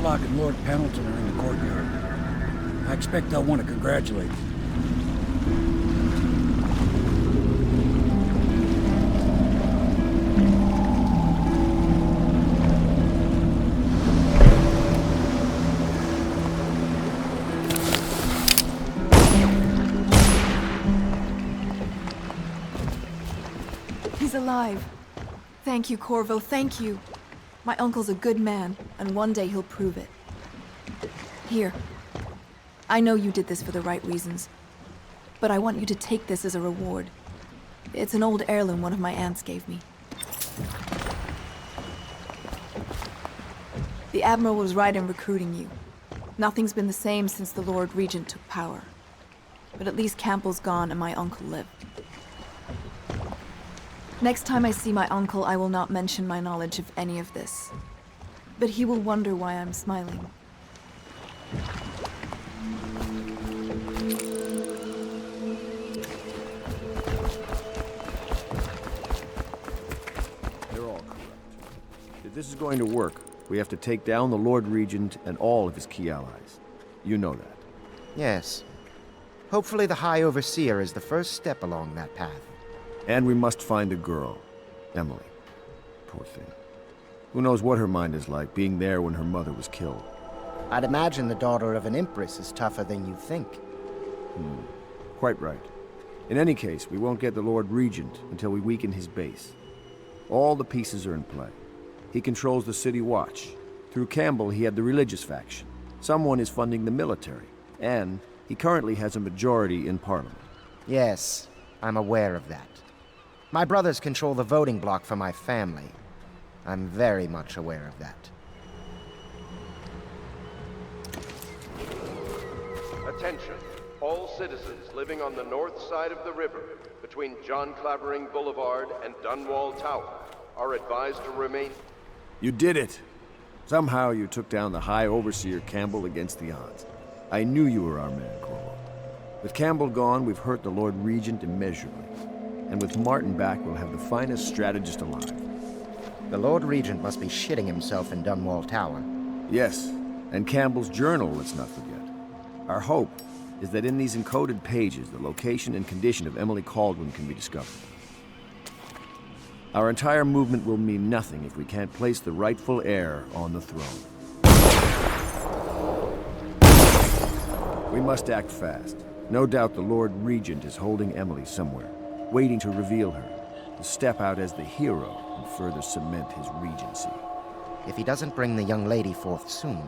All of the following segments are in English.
Matlock and Lord Pendleton are in the courtyard. I expect they'll want to congratulate you. He's alive. Thank you, Corvo, thank you. My uncle's a good man, and one day he'll prove it. Here. I know you did this for the right reasons, but I want you to take this as a reward. It's an old heirloom one of my aunts gave me. The Admiral was right in recruiting you. Nothing's been the same since the Lord Regent took power. But at least Campbell's gone and my uncle lived. Next time I see my uncle, I will not mention my knowledge of any of this. But he will wonder why I'm smiling. They're all corrupt. If this is going to work, we have to take down the Lord Regent and all of his key allies. You know that. Yes. Hopefully the High Overseer is the first step along that path. And we must find the girl, Emily. Poor thing. Who knows what her mind is like, being there when her mother was killed. I'd imagine the daughter of an empress is tougher than you think. Quite right. In any case, we won't get the Lord Regent until we weaken his base. All the pieces are in play. He controls the City Watch. Through Campbell, he had the religious faction. Someone is funding the military. And he currently has a majority in Parliament. Yes, I'm aware of that. My brothers control the voting bloc for my family. I'm very much aware of that. Attention, all citizens living on the north side of the river, between John Clavering Boulevard and Dunwall Tower, are advised to remain... You did it! Somehow you took down the High Overseer Campbell against the odds. I knew you were our man, Corvo. With Campbell gone, we've hurt the Lord Regent immeasurably. And with Martin back, we'll have the finest strategist alive. The Lord Regent must be shitting himself in Dunwall Tower. Yes, and Campbell's journal, let's not forget. Our hope is that in these encoded pages, the location and condition of Emily Kaldwin can be discovered. Our entire movement will mean nothing if we can't place the rightful heir on the throne. We must act fast. No doubt the Lord Regent is holding Emily somewhere, waiting to reveal her, to step out as the hero and further cement his regency. If he doesn't bring the young lady forth soon,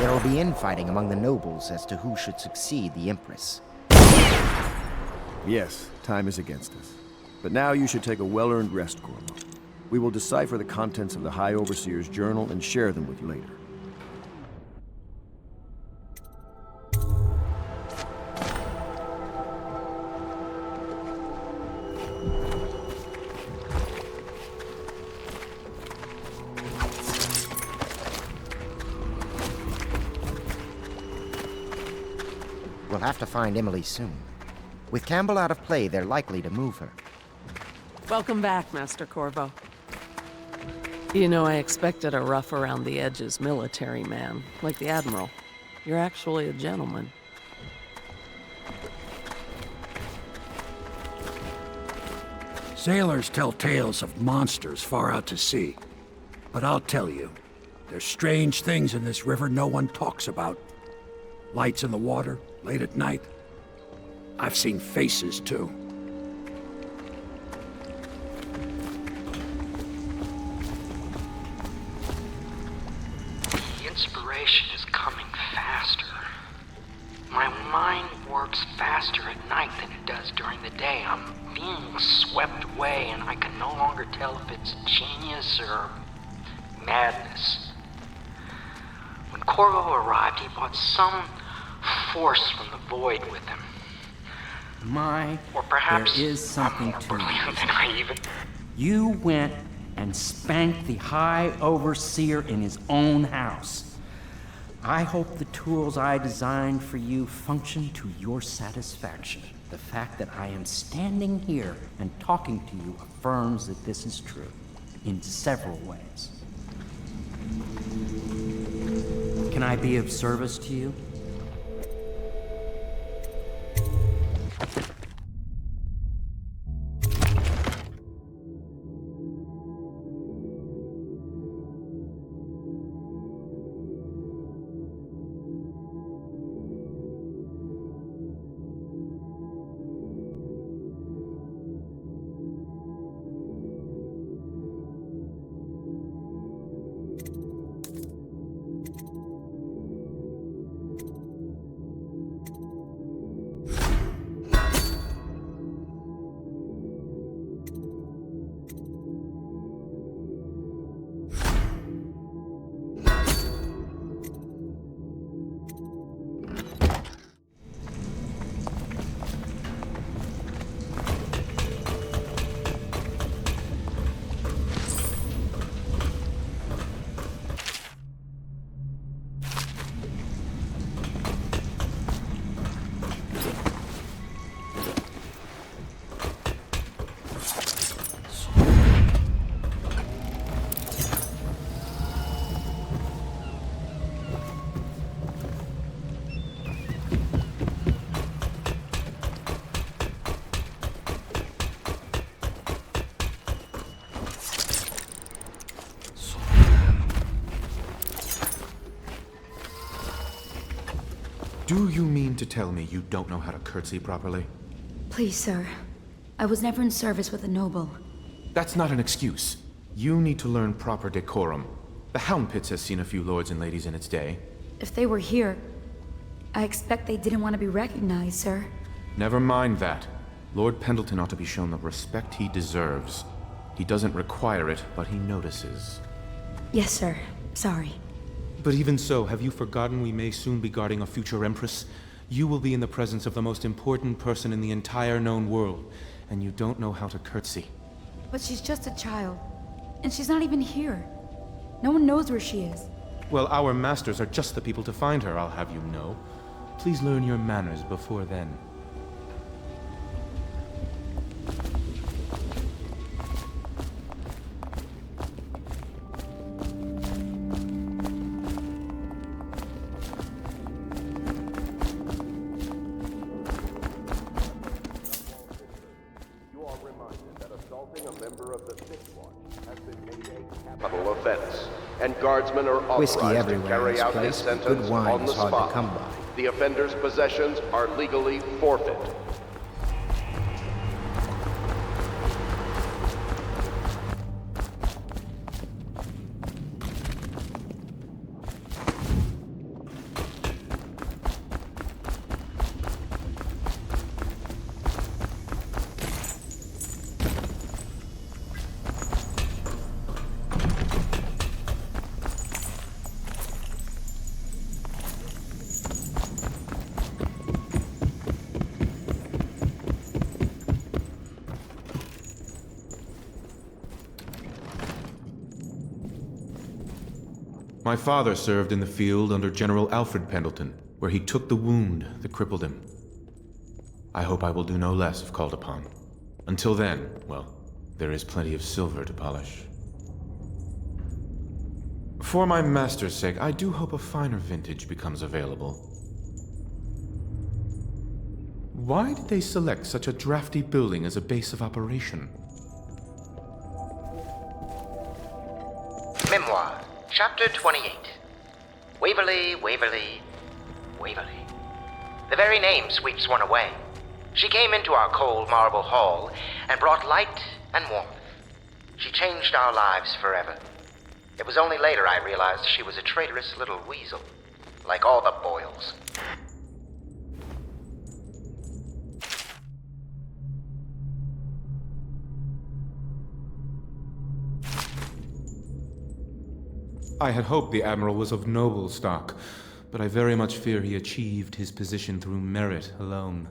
there will be infighting among the nobles as to who should succeed the Empress. Yes, time is against us. But now you should take a well-earned rest, Corvo. We will decipher the contents of the High Overseer's journal and share them with you later. We'll have to find Emily soon. With Campbell out of play, they're likely to move her. Welcome back, Master Corvo. You know, I expected a rough-around-the-edges military man, like the Admiral. You're actually a gentleman. Sailors tell tales of monsters far out to sea. But I'll tell you, there's strange things in this river no one talks about. Lights in the water, late at night. I've seen faces, too. The inspiration is coming faster. My mind works faster at night than it does during the day. I'm being swept away, and I can no longer tell if it's genius or madness. When Corvo arrived, he brought some force from the void with him. Or perhaps there is something to it. Than I even... You went and spanked the High Overseer in his own house. I hope the tools I designed for you function to your satisfaction. The fact that I am standing here and talking to you affirms that this is true, in several ways. Can I be of service to you? Do you mean to tell me you don't know how to curtsy properly? Please, sir. I was never in service with a noble. That's not an excuse. You need to learn proper decorum. The Hound Pits has seen a few lords and ladies in its day. If they were here, I expect they didn't want to be recognized, sir. Never mind that. Lord Pendleton ought to be shown the respect he deserves. He doesn't require it, but he notices. Yes, sir. Sorry. But even so, have you forgotten we may soon be guarding a future Empress? You will be in the presence of the most important person in the entire known world, and you don't know how to curtsy. But she's just a child, and she's not even here. No one knows where she is. Well, our masters are just the people to find her, I'll have you know. Please learn your manners before then. Guardsmen are Whiskey authorized to everywhere carry in this out his place, but sentence good wine on the is hard to spot. come by. The offender's possessions are legally forfeit. My father served in the field under General Alfred Pendleton, where he took the wound that crippled him. I hope I will do no less if called upon. Until then, well, there is plenty of silver to polish. For my master's sake, I do hope a finer vintage becomes available. Why did they select such a drafty building as a base of operation? Memoir, Chapter 28. Waverly, Waverly, Waverly. The very name sweeps one away. She came into our cold marble hall and brought light and warmth. She changed our lives forever. It was only later I realized she was a traitorous little weasel, like all the Boyles. I had hoped the Admiral was of noble stock, but I very much fear he achieved his position through merit alone.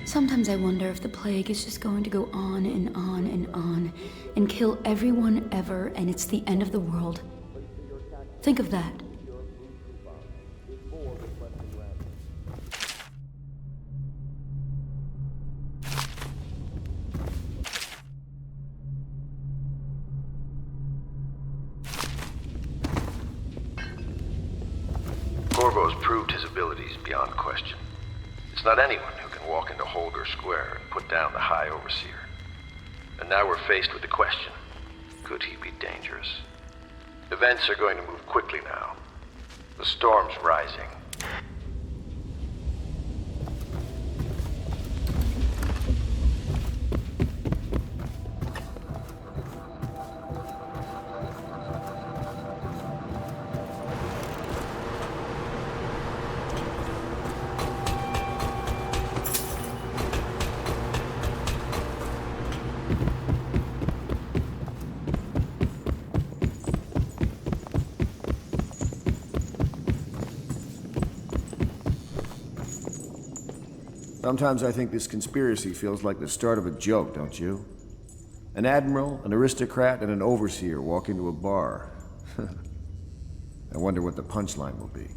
Sometimes I wonder if the plague is just going to go on and on and on and kill everyone ever, and it's the end of the world. Think of that. Corvo has proved his abilities beyond question. It's not anyone who can walk into Holger Square and put down the High Overseer. And now we're faced with the question, could he be dangerous? Events are going to move quickly now. The storm's rising. Sometimes I think this conspiracy feels like the start of a joke, don't you? An admiral, an aristocrat, and an overseer walk into a bar. I wonder what the punchline will be.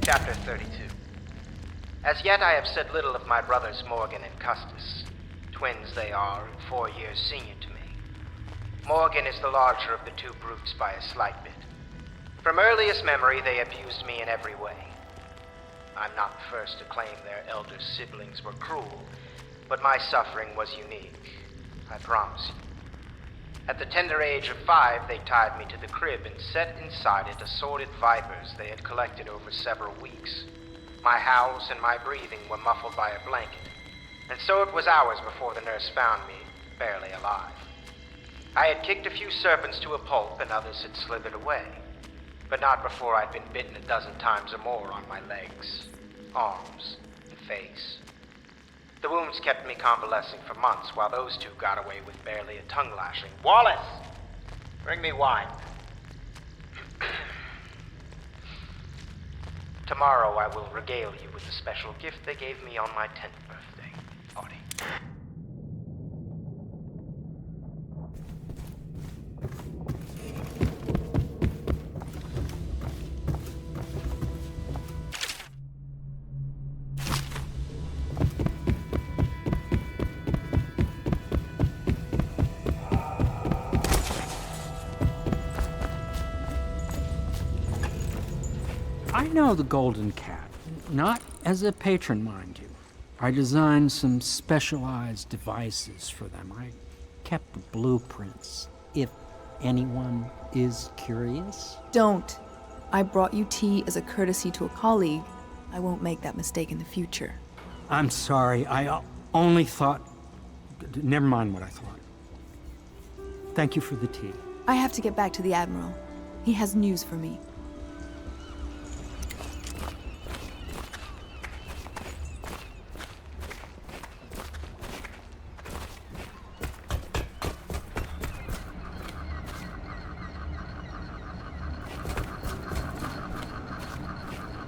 Chapter 32. As yet I have said little of my brothers Morgan and Custis. Twins they are, and 4 years senior to me. Morgan is the larger of the two brutes by a slight bit. From earliest memory they abused me in every way. I'm not the first to claim their elder siblings were cruel, but my suffering was unique, I promise you. At the tender age of 5, they tied me to the crib and set inside it assorted vipers they had collected over several weeks. My howls and my breathing were muffled by a blanket, and so it was hours before the nurse found me, barely alive. I had kicked a few serpents to a pulp and others had slithered away, but not before I'd been bitten a dozen times or more on my legs, arms, and face. The wounds kept me convalescing for months, while those two got away with barely a tongue lashing. Wallace! Bring me wine. Tomorrow I will regale you with the special gift they gave me on my 10th birthday, Holi. I know the Golden Cat, not as a patron, mind you. I designed some specialized devices for them. I kept the blueprints, if anyone is curious. Don't. I brought you tea as a courtesy to a colleague. I won't make that mistake in the future. I'm sorry, I only thought... Never mind what I thought. Thank you for the tea. I have to get back to the Admiral. He has news for me.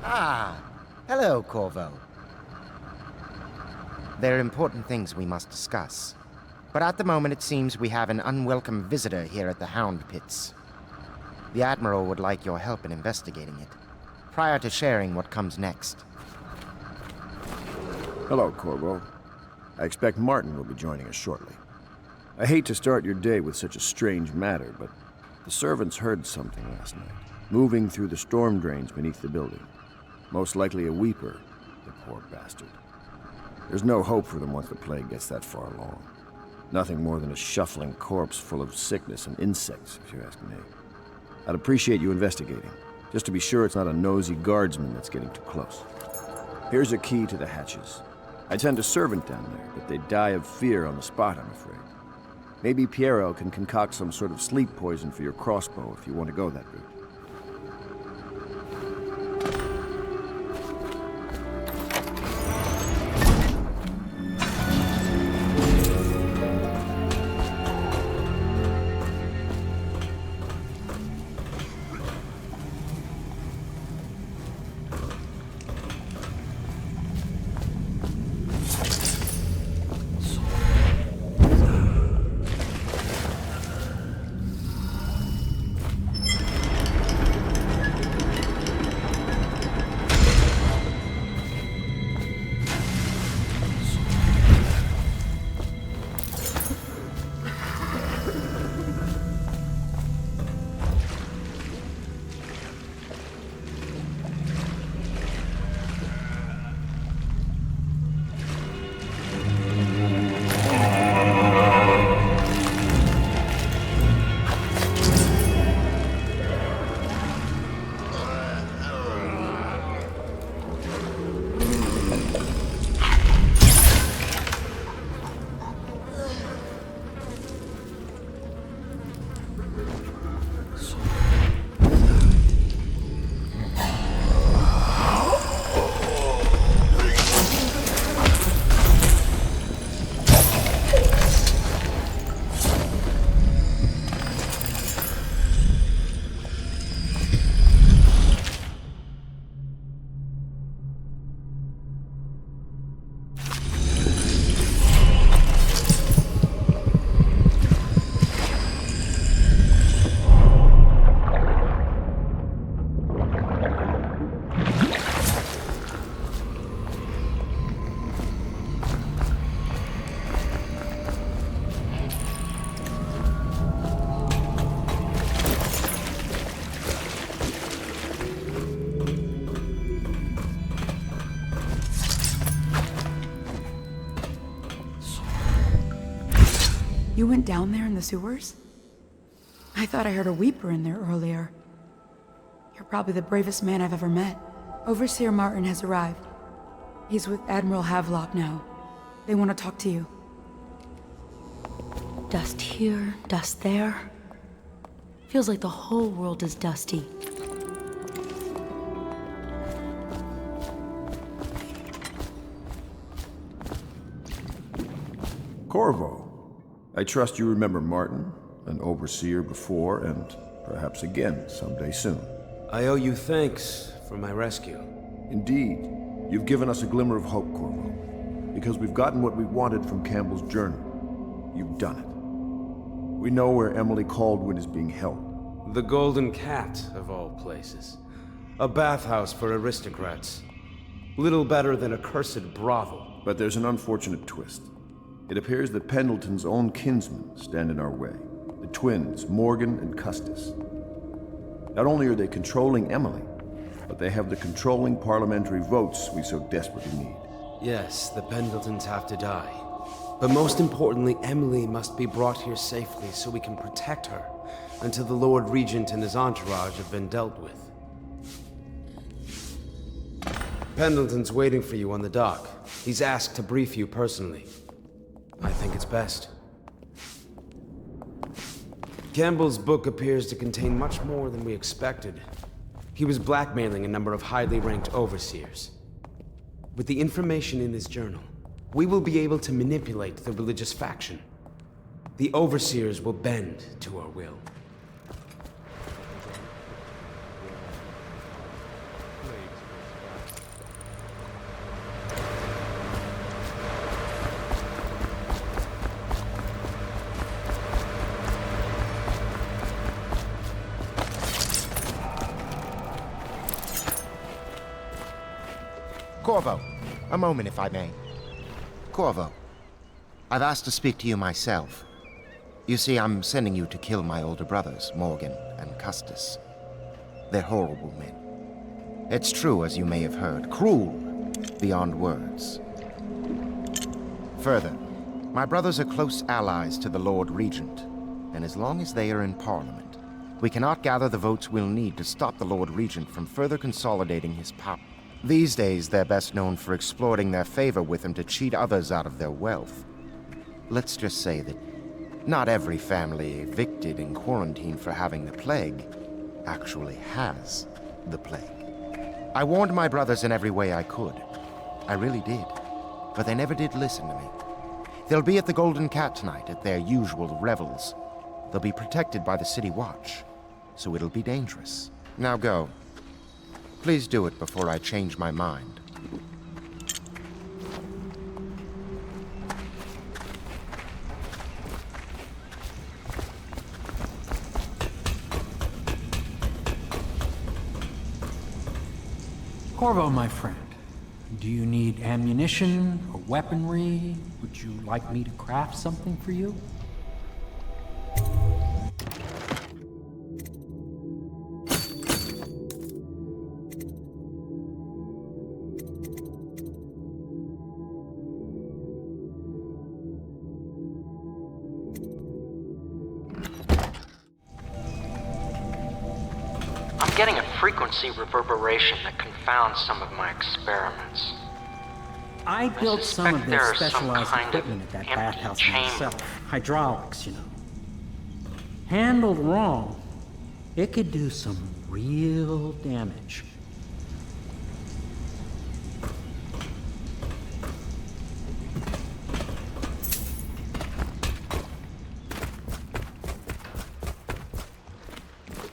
Ah, hello, Corvo. There are important things we must discuss. But at the moment it seems we have an unwelcome visitor here at the Hound Pits. The Admiral would like your help in investigating it, prior to sharing what comes next. Hello, Corvo. I expect Martin will be joining us shortly. I hate to start your day with such a strange matter, but the servants heard something last night, moving through the storm drains beneath the building. Most likely a weeper, the poor bastard. There's no hope for them once the plague gets that far along. Nothing more than a shuffling corpse full of sickness and insects, if you ask me. I'd appreciate you investigating, just to be sure it's not a nosy guardsman that's getting too close. Here's a key to the hatches. I'd send a servant down there, but they'd die of fear on the spot, I'm afraid. Maybe Piero can concoct some sort of sleep poison for your crossbow if you want to go that route. You went down there in the sewers? I thought I heard a weeper in there earlier. You're probably the bravest man I've ever met. Overseer Martin has arrived. He's with Admiral Havelock now. They want to talk to you. Dust here, dust there. Feels like the whole world is dusty. Corvo. I trust you remember Martin, an overseer before, and perhaps again someday soon. I owe you thanks for my rescue. Indeed. You've given us a glimmer of hope, Corvo. Because we've gotten what we wanted from Campbell's journal. You've done it. We know where Emily Caldwin is being held. The Golden Cat, of all places. A bathhouse for aristocrats. Little better than a cursed brothel. But there's an unfortunate twist. It appears that Pendleton's own kinsmen stand in our way. The twins, Morgan and Custis. Not only are they controlling Emily, but they have the controlling parliamentary votes we so desperately need. Yes, the Pendletons have to die. But most importantly, Emily must be brought here safely so we can protect her until the Lord Regent and his entourage have been dealt with. Pendleton's waiting for you on the dock. He's asked to brief you personally. I think it's best. Campbell's book appears to contain much more than we expected. He was blackmailing a number of highly ranked overseers. With the information in his journal, we will be able to manipulate the religious faction. The overseers will bend to our will. Corvo, a moment if I may. Corvo, I've asked to speak to you myself. You see, I'm sending you to kill my older brothers, Morgan and Custis. They're horrible men. It's true, as you may have heard, cruel beyond words. Further, my brothers are close allies to the Lord Regent, and as long as they are in Parliament, we cannot gather the votes we'll need to stop the Lord Regent from further consolidating his power. These days, they're best known for exploiting their favor with him to cheat others out of their wealth. Let's just say that not every family evicted and quarantined for having the plague actually has the plague. I warned my brothers in every way I could. I really did. But they never did listen to me. They'll be at the Golden Cat tonight at their usual revels. They'll be protected by the City Watch, so it'll be dangerous. Now go. Please do it before I change my mind. Corvo, my friend, do you need ammunition or weaponry? Would you like me to craft something for you? I'm getting a frequency reverberation that confounds some of my experiments. I built some of this specialized equipment at that empty bathhouse chamber. myself. Hydraulics, you know. Handled wrong, it could do some real damage.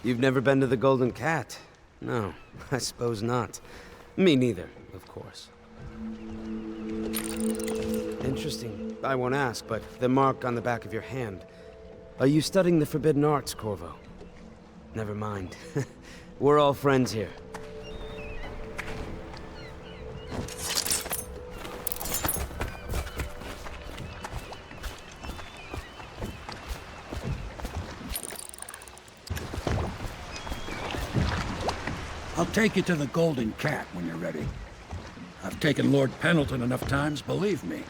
You've never been to the Golden Cat? No, I suppose not. Me neither, of course. Interesting. I won't ask, but the mark on the back of your hand. Are you studying the forbidden arts, Corvo? Never mind. We're all friends here. I'll take you to the Golden Cat when you're ready. I've taken Lord Pendleton enough times, believe me.